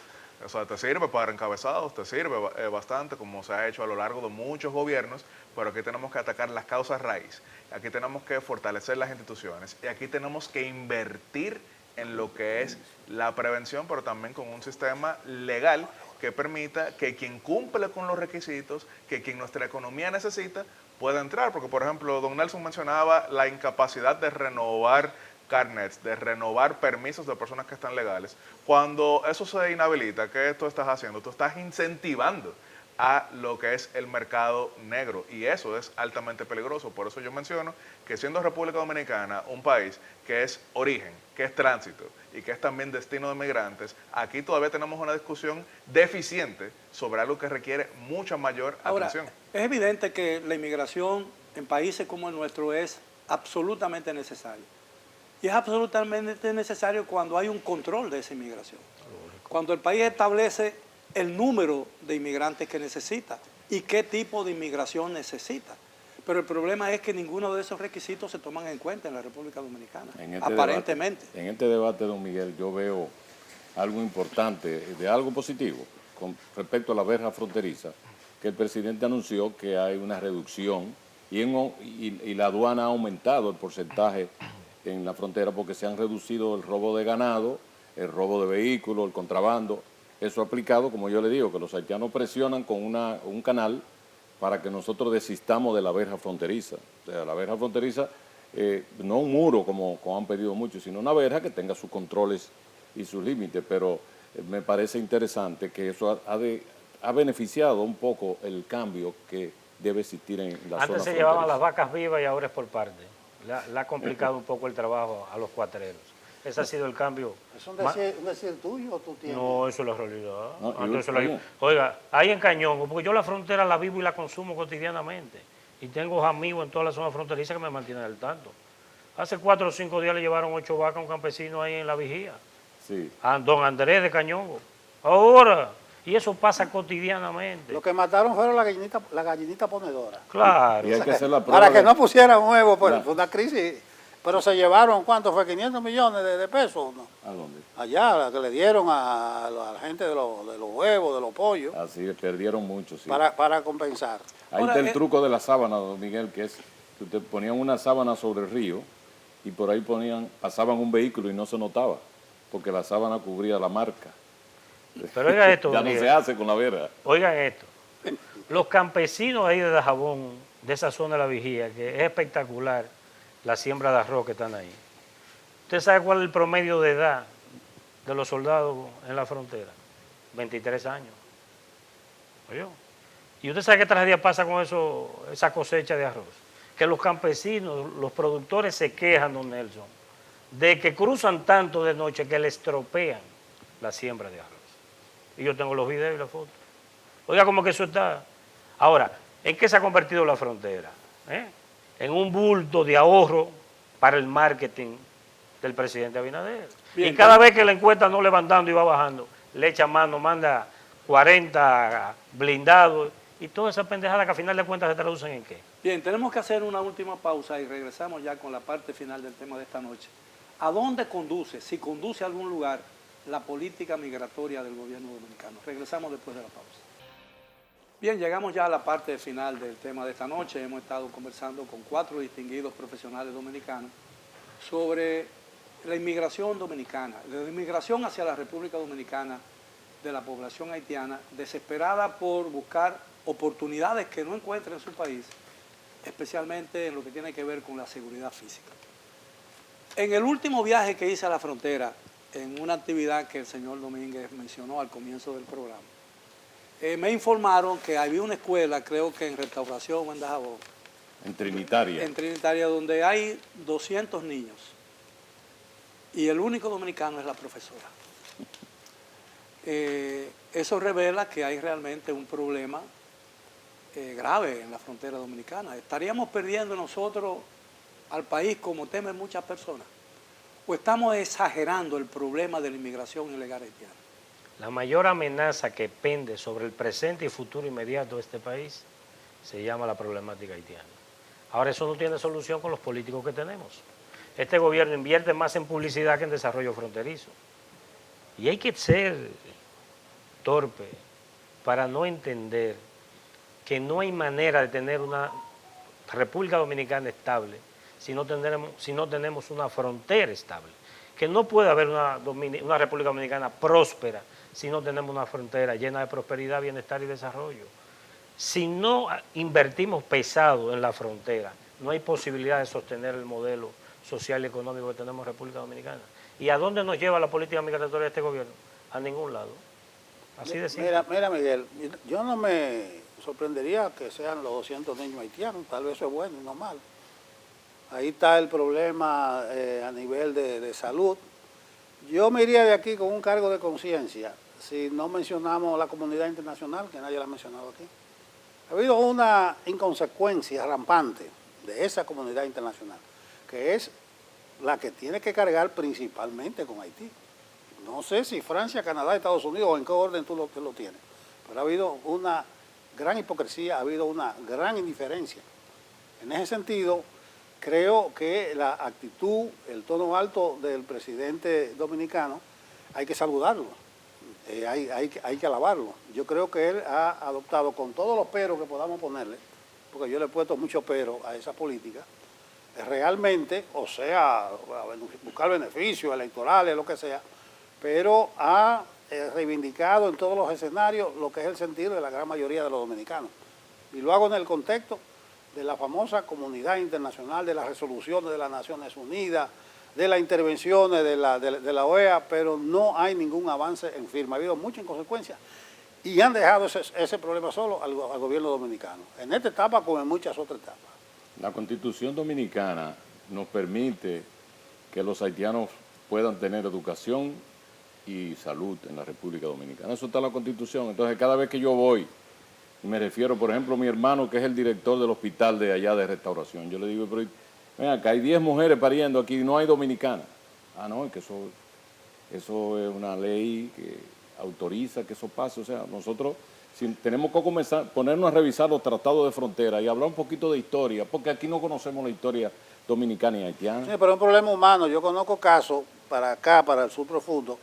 O sea, te sirve para encabezados, te sirve bastante, como se ha hecho a lo largo de muchos gobiernos, pero aquí tenemos que atacar las causas raíz, aquí tenemos que fortalecer las instituciones y aquí tenemos que invertir en lo que es la prevención, pero también con un sistema legal que permita que quien cumple con los requisitos, que quien nuestra economía necesita, pueda entrar. Porque, por ejemplo, don Nelson mencionaba la incapacidad de renovar carnets, de renovar permisos de personas que están legales. Cuando eso se inhabilita, ¿qué tú estás haciendo? Tú estás incentivando a lo que es el mercado negro y eso es altamente peligroso. Por eso yo menciono que siendo República Dominicana un país que es origen, que es tránsito y que es también destino de migrantes, aquí todavía tenemos una discusión deficiente sobre algo que requiere mucha mayor atención. Ahora, es evidente que la inmigración en países como el nuestro es absolutamente necesaria. Y es absolutamente necesario cuando hay un control de esa inmigración. Cuando el país establece el número de inmigrantes que necesita y qué tipo de inmigración necesita. Pero el problema es que ninguno de esos requisitos se toman en cuenta en la República Dominicana, aparentemente. En este debate, don Miguel, yo veo algo importante, de algo positivo, con respecto a la verja fronteriza, que el presidente anunció que hay una reducción y la aduana ha aumentado el porcentaje en la frontera porque se han reducido el robo de ganado, el robo de vehículos, el contrabando. Eso ha aplicado, como yo le digo, que los haitianos presionan con un canal para que nosotros desistamos de la verja fronteriza. O sea, la verja fronteriza, no un muro como han pedido muchos, sino una verja que tenga sus controles y sus límites. Pero me parece interesante que eso ha beneficiado un poco el cambio que debe existir en la zona fronteriza. Antes se llevaban las vacas vivas y ahora es por parte. Le ha complicado un poco el trabajo a los cuatreros. Ese ha sido el cambio. ¿Es un decir tuyo o tú tienes? No, eso es la realidad. No, Oiga, ahí en Cañongo, porque yo la frontera la vivo y la consumo cotidianamente. Y tengo amigos en toda la zona fronteriza que me mantienen al tanto. Hace 4 o 5 días le llevaron 8 vacas a un campesino ahí en la vigía. Sí. A don Andrés de Cañongo. Ahora. Y eso pasa cotidianamente. Lo que mataron fueron la gallinita ponedora. Claro. Y hay que hacer la prueba. Para que no pusieran huevos, pues fue una crisis. Pero se llevaron, ¿cuánto fue? 500 millones de pesos, ¿no? ¿A dónde? Allá, la que le dieron a la gente de los huevos, de los pollos, Así es, perdieron mucho, sí. para compensar. Ahí Ahora, está el truco de la sábana, don Miguel, que es que te ponían una sábana sobre el río y por ahí pasaban un vehículo y no se notaba, porque la sábana cubría la marca. Pero oiga esto, Ya no Miguel. se hace con la verja. Oigan esto. Los campesinos ahí de Dajabón, de esa zona de la vigía, que es espectacular, la siembra de arroz que están ahí. ¿Usted sabe cuál es el promedio de edad de los soldados en la frontera? 23 años. ¿Oyó? ¿Y usted sabe qué tragedia pasa con esa cosecha de arroz? Que los campesinos, los productores se quejan, don Nelson, de que cruzan tanto de noche que le estropean la siembra de arroz. Y yo tengo los videos y las fotos. Oiga, como que eso está. Ahora, ¿en qué se ha convertido la frontera? En un bulto de ahorro para el marketing del presidente Abinader. Bien, y cada vez que la encuesta no le van dando y va bajando, le echa mano, manda 40 blindados y toda esa pendejada que a final de cuentas se traducen en qué. Bien, tenemos que hacer una última pausa y regresamos ya con la parte final del tema de esta noche. ¿A dónde conduce, si conduce a algún lugar, la política migratoria del gobierno dominicano? Regresamos después de la pausa. Bien, llegamos ya a la parte final del tema de esta noche. Hemos estado conversando con 4 distinguidos profesionales dominicanos sobre la inmigración dominicana, la inmigración hacia la República Dominicana de la población haitiana, desesperada por buscar oportunidades que no encuentra en su país, especialmente en lo que tiene que ver con la seguridad física. En el último viaje que hice a la frontera, en una actividad que el señor Domínguez mencionó al comienzo del programa, me informaron que había una escuela, creo que en Restauración o en Dajabón, En Trinitaria. en Trinitaria, donde hay 200 niños y el único dominicano es la profesora. Eso revela que hay realmente un problema grave en la frontera dominicana. ¿Estaríamos perdiendo nosotros al país como temen muchas personas? ¿O estamos exagerando el problema de la inmigración ilegal haitiana? La mayor amenaza que pende sobre el presente y futuro inmediato de este país se llama la problemática haitiana. Ahora eso no tiene solución con los políticos que tenemos. Este gobierno invierte más en publicidad que en desarrollo fronterizo. Y hay que ser torpe para no entender que no hay manera de tener una República Dominicana estable si no tenemos una frontera estable. Que no puede haber una República Dominicana próspera si no tenemos una frontera llena de prosperidad, bienestar y desarrollo. Si no invertimos pesado en la frontera, no hay posibilidad de sostener el modelo social y económico que tenemos en República Dominicana. ¿Y a dónde nos lleva la política migratoria de este gobierno? A ningún lado. Así de simple. Mira, Miguel, yo no me sorprendería que sean los 200 niños haitianos, tal vez eso es bueno y no malo. Ahí está el problema a nivel de salud. Yo me iría de aquí con un cargo de conciencia si no mencionamos la comunidad internacional, que nadie la ha mencionado aquí. Ha habido una inconsecuencia rampante de esa comunidad internacional, que es la que tiene que cargar principalmente con Haití. No sé si Francia, Canadá, Estados Unidos o en qué orden tú lo tienes, pero ha habido una gran hipocresía, ha habido una gran indiferencia. En ese sentido, creo que la actitud, el tono alto del presidente dominicano, hay que saludarlo, hay que alabarlo. Yo creo que él ha adoptado con todos los peros que podamos ponerle, porque yo le he puesto muchos peros a esa política, realmente, o sea, buscar beneficios electorales, lo que sea, pero ha reivindicado en todos los escenarios lo que es el sentir de la gran mayoría de los dominicanos. Y lo hago en el contexto de la famosa comunidad internacional, de las resoluciones de las Naciones Unidas, de las intervenciones de la OEA, pero no hay ningún avance en firma. Ha habido mucha inconsecuencia y han dejado ese problema solo al gobierno dominicano, en esta etapa como en muchas otras etapas. La Constitución Dominicana nos permite que los haitianos puedan tener educación y salud en la República Dominicana. Eso está en la Constitución. Entonces, cada vez que yo voy, y me refiero, por ejemplo, a mi hermano, que es el director del hospital de allá de restauración, yo le digo, pero ven acá, hay 10 mujeres pariendo aquí y no hay dominicanas. Ah, no, es que eso es una ley que autoriza que eso pase. O sea, nosotros tenemos que comenzar, ponernos a revisar los tratados de frontera y hablar un poquito de historia, porque aquí no conocemos la historia dominicana y haitiana. Sí, pero es un problema humano. Yo conozco casos para acá, para el sur profundo,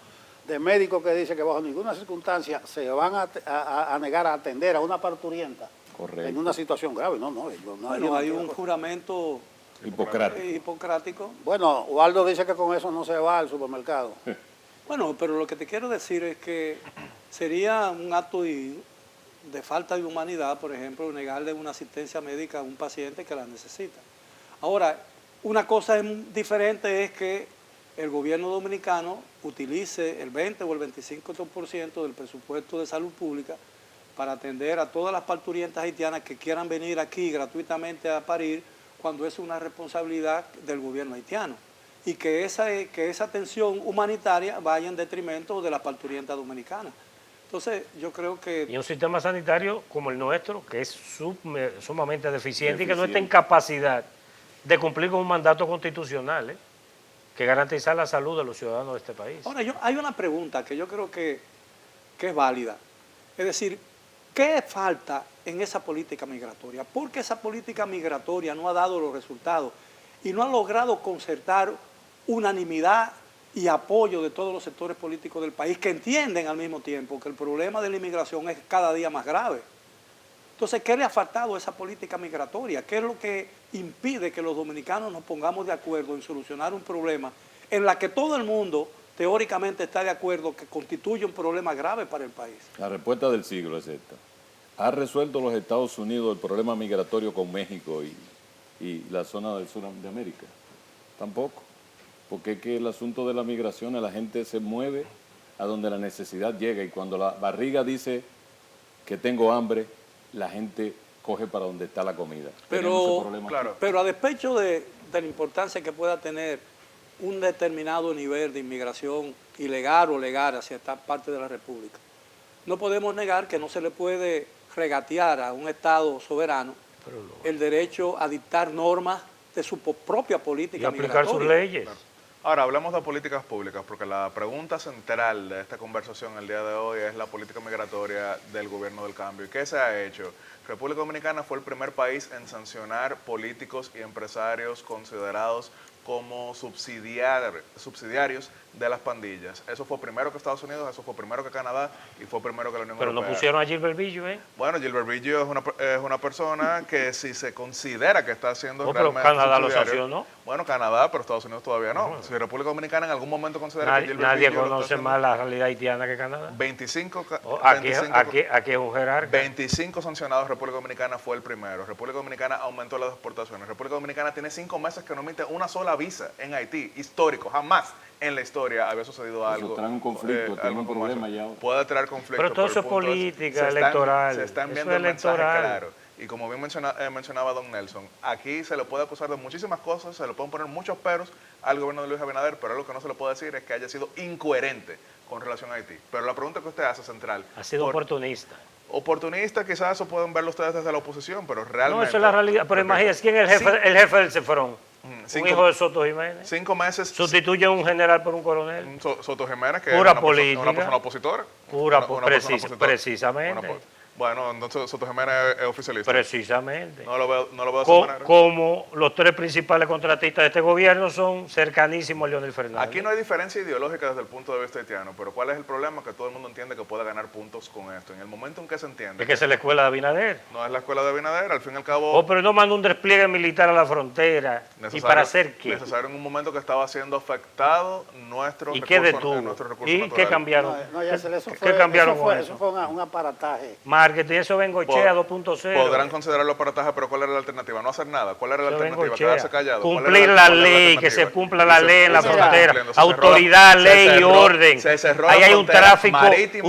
de médicos que dicen que bajo ninguna circunstancia se van a negar a atender a una parturienta. Correcto. En una situación grave. No, Bueno, hay un juramento hipocrático. Bueno, Waldo dice que con eso no se va al supermercado. Bueno, pero lo que te quiero decir es que sería un acto de falta de humanidad, por ejemplo, negarle una asistencia médica a un paciente que la necesita. Ahora, una cosa diferente es que el gobierno dominicano utilice el 20 o el 25% del presupuesto de salud pública para atender a todas las parturientas haitianas que quieran venir aquí gratuitamente a parir, cuando es una responsabilidad del gobierno haitiano. Y que esa atención humanitaria vaya en detrimento de las parturientas dominicanas. Entonces, yo creo que... Y un sistema sanitario como el nuestro, que es sumamente deficiente y que no está en capacidad de cumplir con un mandato constitucional, que garantizar la salud de los ciudadanos de este país. Ahora, hay una pregunta que yo creo que es válida. Es decir, ¿qué falta en esa política migratoria? ¿Por qué esa política migratoria no ha dado los resultados y no ha logrado concertar unanimidad y apoyo de todos los sectores políticos del país, que entienden al mismo tiempo que el problema de la inmigración es cada día más grave? Entonces, ¿qué le ha faltado a esa política migratoria? ¿Qué es lo que impide que los dominicanos nos pongamos de acuerdo en solucionar un problema en la que todo el mundo teóricamente está de acuerdo que constituye un problema grave para el país? La respuesta del siglo es esta. ¿Ha resuelto los Estados Unidos el problema migratorio con México y la zona del sur de América? Tampoco. Porque es que el asunto de la migración, la gente se mueve a donde la necesidad llega, y cuando la barriga dice que tengo hambre, la gente coge para donde está la comida. Pero a despecho de la importancia que pueda tener un determinado nivel de inmigración ilegal o legal hacia esta parte de la República, no podemos negar que no se le puede regatear a un Estado soberano el derecho a dictar normas de su propia política y aplicar sus leyes. Ahora, hablemos de políticas públicas, porque la pregunta central de esta conversación el día de hoy es la política migratoria del gobierno del cambio. ¿Y qué se ha hecho? República Dominicana fue el primer país en sancionar políticos y empresarios considerados como subsidiarios de las pandillas. Eso fue primero que Estados Unidos, eso fue primero que Canadá y fue primero que la Unión Pero Europea. no pusieron a Gilbert Billo, ¿eh? Bueno, Gilbert Billo es una persona que si se considera que está haciendo No, pero realmente Canadá lo subsidiario, sancionó. Bueno, Canadá, pero Estados Unidos todavía no. Si República Dominicana en algún momento considera que Gilbert Nadie Billo lo está conoce haciendo, más la realidad haitiana que Canadá. 25 Aquí es un jerarca. 25 sancionados, República Dominicana fue el primero. República Dominicana aumentó las exportaciones. República Dominicana tiene 5 meses que no emite una sola visa en Haití, histórico, jamás en la historia había sucedido algo. trae un conflicto, tiene algo un como problema eso. ya. Puede traer conflicto. Pero todo eso es el punto política, se electoral. Se están Eso viendo es el mensaje electoral. claro. Y como bien mencionaba don Nelson, aquí se le puede acusar de muchísimas cosas, se le pueden poner muchos peros al gobierno de Luis Abinader, pero algo que no se le puede decir es que haya sido incoherente con relación a Haití. Pero la pregunta que usted hace central. Ha sido oportunista. Oportunista, quizás eso pueden verlo ustedes desde la oposición, pero realmente... No, eso es la realidad. Pero imagínese, ¿quién es el jefe del Cefrón? Un hijo de Soto Jiménez. 5 meses... Sustituye a un general por un coronel. Soto Jiménez, que Pura es política. una persona opositora. Pura, Una persona opositora. precisamente. Bueno, entonces Soto Jiménez es oficialista. Precisamente. No lo veo de esa manera. Como los 3 principales contratistas de este gobierno son cercanísimos a Leonel Fernández. Aquí no hay diferencia ideológica desde el punto de vista haitiano, pero ¿cuál es el problema? Que todo el mundo entiende que puede ganar puntos con esto. En el momento en que se entiende... Es que esa es la escuela de Abinader. No es la escuela de Abinader, al fin y al cabo... Pero no manda un despliegue militar a la frontera. ¿Y para hacer qué? Necesario en un momento que estaba siendo afectado nuestro ¿Y qué detuvo? ¿Y qué cambiaron? No, ya se le- eso ¿Qué fue, cambiaron eso con fue, eso? eso fue un aparataje. Marketing, eso Bengochea 2.0. Podrán considerarlo aparataje, pero ¿cuál era la alternativa? No hacer nada. ¿Cuál era la Eso alternativa? Bengochea. Quedarse callado. ¿Cuál era Cumplir la cuál era ley, que alternativa? se cumpla la ley en la Y se está frontera. cumpliendo. Se Autoridad, cerró- ley se y cerró- orden. se cerró la Ahí hay un frontera tráfico marítima,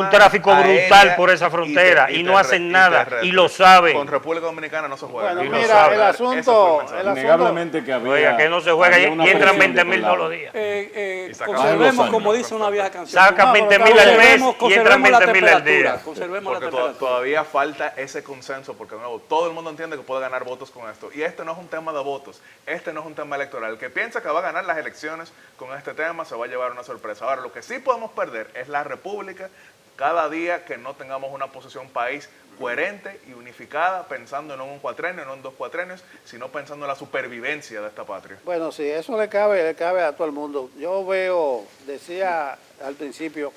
brutal aérea por esa frontera y no hacen nada terrestre. y lo saben. Con República Dominicana no se juega. Bueno, Y lo mira, sabe. el Ese fue asunto... mensaje. El asunto Innegablemente que había... Oiga, que no se juega había y una entran presión de 20.000 aquel todos los lado. días. Y sacan Conservemos, los años. como dice una vieja canción. Sacan No, 20.000 al mes Conservemos y entran la 20.000 al temperatura. día. Conservemos la Porque temperatura. todavía falta ese consenso, porque de nuevo, todo el mundo entiende que puede ganar votos con esto. Y este no es un tema de votos, este no es un tema electoral. El que piensa que va a ganar las elecciones con este tema se va a llevar una sorpresa. Ahora, lo que sí podemos perder es la república cada día que no tengamos una posición país coherente y unificada, pensando no en un cuatrenio, no en 2 cuatrenios, sino pensando en la supervivencia de esta patria. Bueno, sí, eso le cabe a todo el mundo. Yo veo, decía al principio,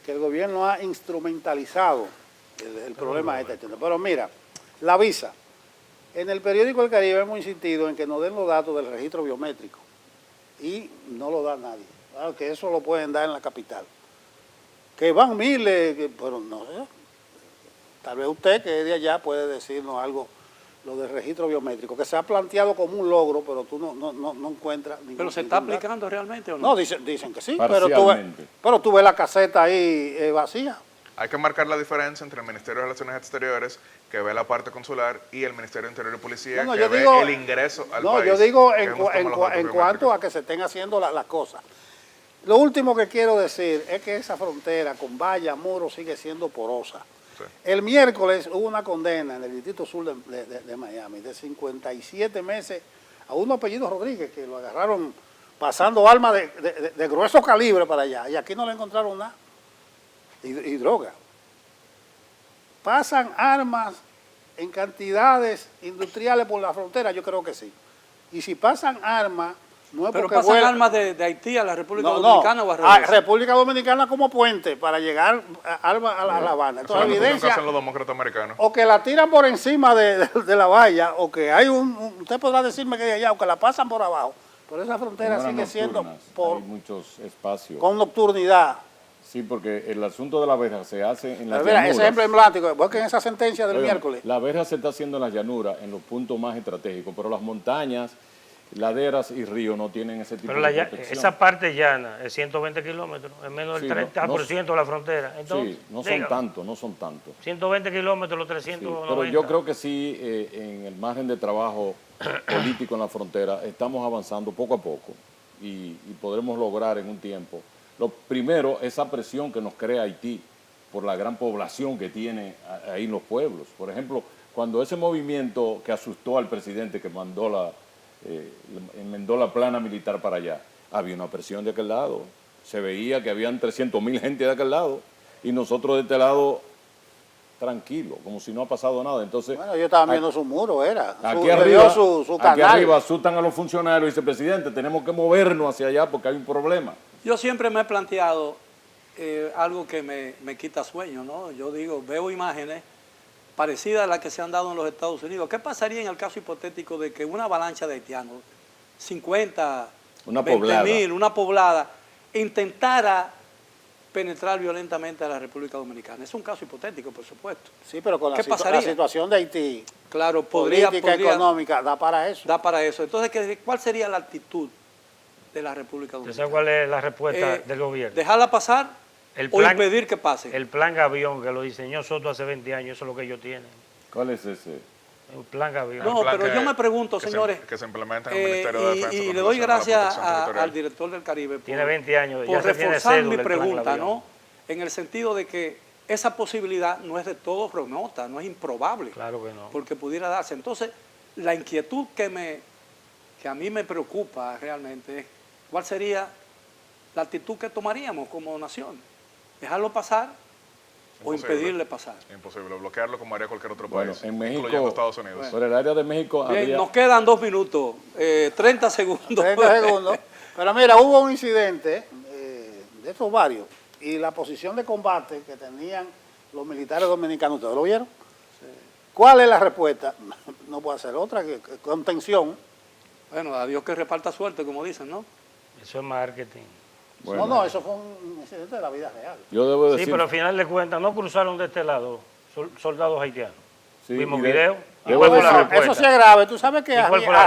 que el gobierno ha instrumentalizado el problema este. Pero mira, la visa. En el periódico El Caribe hemos insistido en que nos den los datos del registro biométrico y no lo da nadie. Claro que eso lo pueden dar en la capital. Que van miles, pero no sé. Tal vez usted, que es de allá, puede decirnos algo, lo del registro biométrico, que se ha planteado como un logro, pero tú no encuentras ningún. ¿Pero se está ningún dato. aplicando realmente o no? No, dicen que sí, pero Parcialmente. tú ves la caseta ahí vacía. Hay que marcar la diferencia entre el Ministerio de Relaciones Exteriores, que ve la parte consular, y el Ministerio de Interior y Policía, No, que yo ve digo- el ingreso al No, país. yo digo que en, es un tema de los datos en cuanto biométricos. a que se estén haciendo las cosas. Lo último que quiero decir es que esa frontera con valla, muro, sigue siendo porosa. Sí. El miércoles hubo una condena en el Distrito Sur de Miami de 57 meses a uno apellido Rodríguez, que lo agarraron pasando armas de grueso calibre para allá, y aquí no le encontraron nada. Y droga. ¿Pasan armas en cantidades industriales por la frontera? Yo creo que sí. Y si pasan armas, no es Pero porque pasan vuelan- armas de Haití a la República No, Dominicana o al a revés. República Dominicana como puente para llegar a La Habana. Eso Entonces, es lo que evidencia, hacen los demócratas americanos. o que la tiran por encima de la valla, o que hay usted podrá decirme que de allá, o que la pasan por abajo. Pero esa frontera En horas sigue siendo nocturnas, hay muchos espacios. con nocturnidad. Sí, porque el asunto de la verja se hace en las Pero mira, ese llanuras. ejemplo emblemático, porque en esa sentencia del Oigan, miércoles. La verja se está haciendo en las llanuras, en los puntos más estratégicos, pero las montañas, laderas y ríos no tienen ese tipo Pero de protección. esa parte llana es 120 kilómetros, es menos del Sí, no- 30% de la frontera. Entonces, Sí, no son tantos, no son tantos. 120 kilómetros, los Sí, 390. pero yo creo que sí, en el margen de trabajo político en la frontera, estamos avanzando poco a poco y podremos lograr en un tiempo. Lo primero, esa presión que nos crea Haití por la gran población que tiene ahí en los pueblos. Por ejemplo, cuando ese movimiento que asustó al presidente, que enmendó la plana militar para allá, había una presión de aquel lado. Se veía que habían 300.000 gente de aquel lado y nosotros de este lado tranquilo, como si no ha pasado nada. Entonces, Bueno, ellos estaban viendo su muro, era. aquí arriba, su aquí canal. arriba asustan a los funcionarios y dice, presidente, tenemos que movernos hacia allá porque hay un problema. Yo siempre me he planteado algo que me quita sueño, ¿no? Yo digo, veo imágenes parecidas a las que se han dado en los Estados Unidos. ¿Qué pasaría en el caso hipotético de que una avalancha de haitianos, 50, Una 20.000, una poblada, intentara penetrar violentamente a la República Dominicana? Es un caso hipotético, por supuesto. Sí, pero con ¿Qué la pasaría? situación de Haití, Claro, política, podría económica, da para eso. da para eso. Entonces, ¿cuál sería la actitud de la República ¿Usted Dominicana? sabe cuál es la respuesta Eh, del gobierno? ¿Dejarla pasar o impedir que pase? El plan Gavión que lo diseñó Soto hace 20 años, eso es lo que ellos tienen. ¿Cuál es ese? El plan Gavión. No, plan pero que- yo me pregunto, que se- señores, que se implementa en el Ministerio de Defensa y con le doy relación a la gracias protección territorial. al director del Caribe Tiene 20 años, ya por se tiene reforzar cédula mi el plan pregunta, Gavión. ¿no? En el sentido de que esa posibilidad no es de todo remota, no es improbable, Claro que no. porque pudiera darse. Entonces, la inquietud que a mí me preocupa realmente es cuál sería la actitud que tomaríamos como nación. ¿Dejarlo pasar o Imposible. impedirle pasar? Imposible, bloquearlo como haría cualquier otro Bueno, país, en México, incluyendo Estados Unidos. por el área de México Bien, habría... nos quedan 2 minutos, 30 segundos. 30 segundos. Pero mira, hubo un incidente, de estos varios, y la posición de combate que tenían los militares dominicanos, ¿ustedes lo vieron? ¿Cuál es la respuesta? No puede ser otra que contención. Bueno, a Dios que reparta suerte, como dicen, ¿no? Eso es marketing. Bueno, No, eso fue un incidente de la vida real. yo debo Sí, decir... pero al final de cuentas no cruzaron de este lado soldados haitianos. Sí, Vimos y de- video. ¿Y debo cuál fue la decir- respuesta? Eso sí es grave. Tú sabes que ¿Y cuál fue la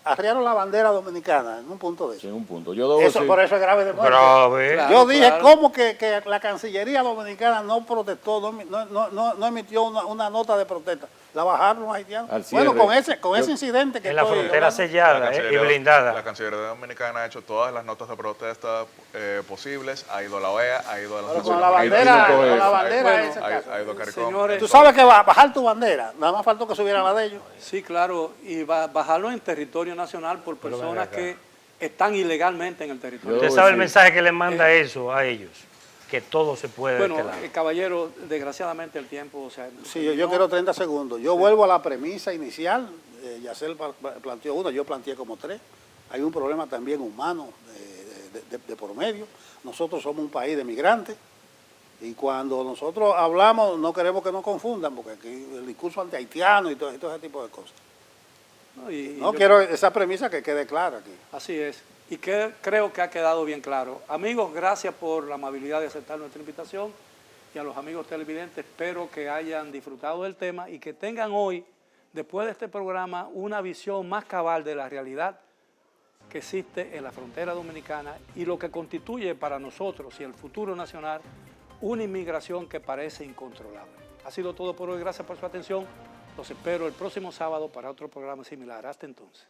arriaron la bandera dominicana en un punto de Sí, eso. un punto. Yo debo Eso decir... por eso es grave de muerte. Grave. Claro. Yo dije, claro. ¿cómo que la Cancillería Dominicana no protestó, no emitió una nota de protesta? La bajaron los haitianos. Al Bueno, cierre. con ese incidente que En la estoy frontera hablando. sellada y blindada. La Cancillería Dominicana ha hecho todas las notas de protesta posibles, ha ido a la OEA, ha ido a las Pero con Naciones la bandera, Unidas, con la bandera ha- ese ha- caso. ha ido a CARICOM. Señores, Tú sabes que bajar tu bandera, nada más faltó que subieran la de ellos. Sí, claro, y bajarlo en territorio nacional por Pero ven personas acá. que están ilegalmente en el territorio. Usted Debo sabe el decir- mensaje que le manda eso a ellos. Que todo se puede Bueno, de este lado. caballero, desgraciadamente el tiempo, o sea, Sí, yo quiero 30 segundos. Yo vuelvo a la premisa inicial. Yacel planteó una, yo planteé como 3. Hay un problema también humano de por medio. Nosotros somos un país de migrantes y cuando nosotros hablamos no queremos que nos confundan porque aquí el discurso anti-haitiano y todo ese tipo de cosas. ¿no? Y No yo- quiero esa premisa que quede clara aquí. Así es. Y que creo que ha quedado bien claro. Amigos, gracias por la amabilidad de aceptar nuestra invitación. Y a los amigos televidentes, espero que hayan disfrutado del tema y que tengan hoy, después de este programa, una visión más cabal de la realidad que existe en la frontera dominicana y lo que constituye para nosotros y el futuro nacional una inmigración que parece incontrolable. Ha sido todo por hoy. Gracias por su atención. Los espero el próximo sábado para otro programa similar. Hasta entonces.